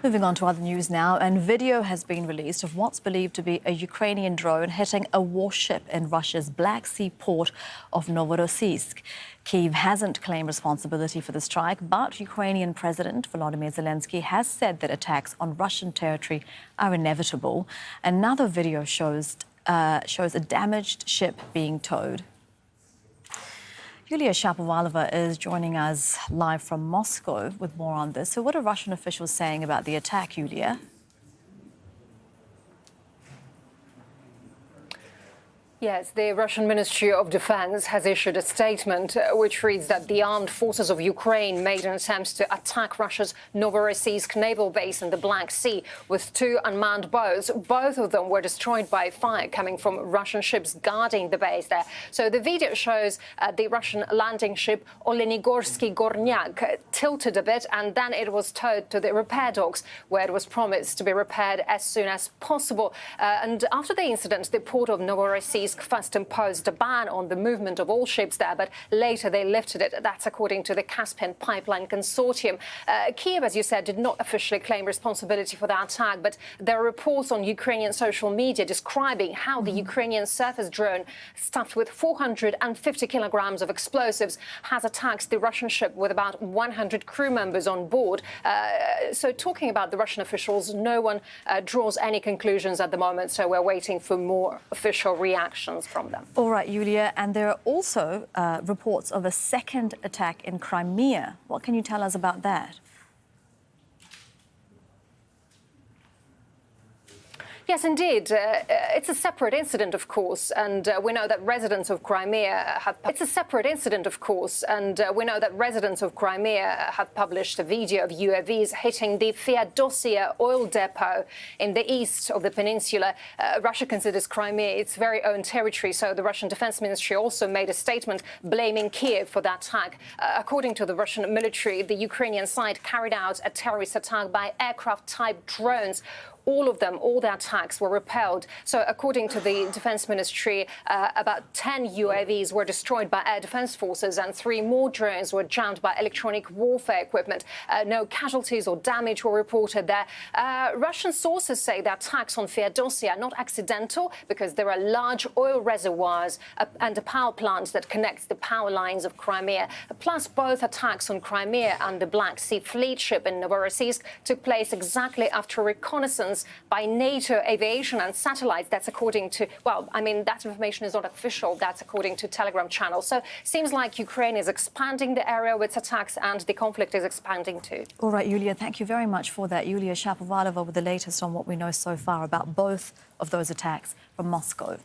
Moving on to other news now, and video has been released of what's believed to be a Ukrainian drone hitting a warship in Russia's Black Sea port of Novorossiysk. Kyiv hasn't claimed responsibility for the strike, but Ukrainian President Volodymyr Zelenskyy has said that attacks on Russian territory are inevitable. Another video shows a damaged ship being towed. Yulia Shapovalova is joining us live from Moscow with more on this. So what are Russian officials saying about the attack, Yulia? Yes, the Russian Ministry of Defense has issued a statement which reads that the armed forces of Ukraine made an attempt to attack Russia's Novorossiysk naval base in the Black Sea with two unmanned boats. Both of them were destroyed by fire coming from Russian ships guarding the base there. So the video shows the Russian landing ship Olenigorsky Gornyak tilted a bit, and then it was towed to the repair docks where it was promised to be repaired as soon as possible. And after the incident, the port of Novorossiysk first imposed a ban on the movement of all ships there, but later they lifted it. That's according to the Caspian Pipeline Consortium. Kyiv, as you said, did not officially claim responsibility for the attack, but there are reports on Ukrainian social media describing how the Ukrainian surface drone, stuffed with 450 kilograms of explosives, has attacked the Russian ship with about 100 crew members on board. So talking about the Russian officials, no one draws any conclusions at the moment, so we're waiting for more official reactions from them. All right, Yulia, and there are also reports of a second attack in Crimea. What can you tell us about that? Yes, indeed. It's a separate incident, of course, and we know that residents of Crimea have... It's a separate incident, of course, and we know that residents of Crimea have published a video of UAVs hitting the Feodosia oil depot in the east of the peninsula. Russia considers Crimea its very own territory, so the Russian Defense Ministry also made a statement blaming Kyiv for that attack. According to the Russian military, the Ukrainian side carried out a terrorist attack by aircraft-type drones. All of them, all the attacks were repelled. So according to the Defense Ministry, about 10 UAVs were destroyed by air defense forces and 3 more drones were jammed by electronic warfare equipment. No casualties or damage were reported there. Russian sources say the attacks on Feodosia are not accidental because there are large oil reservoirs and a power plant that connects the power lines of Crimea. Plus, both attacks on Crimea and the Black Sea fleet ship in Novorossiysk took place exactly after reconnaissance by NATO aviation and satellites. That's according to, well, I mean, that information is not official. That's according to Telegram channels. So seems like Ukraine is expanding the area with its attacks and the conflict is expanding too. All right, Yulia, thank you very much for that. Yulia Shapovalova with the latest on what we know so far about both of those attacks from Moscow.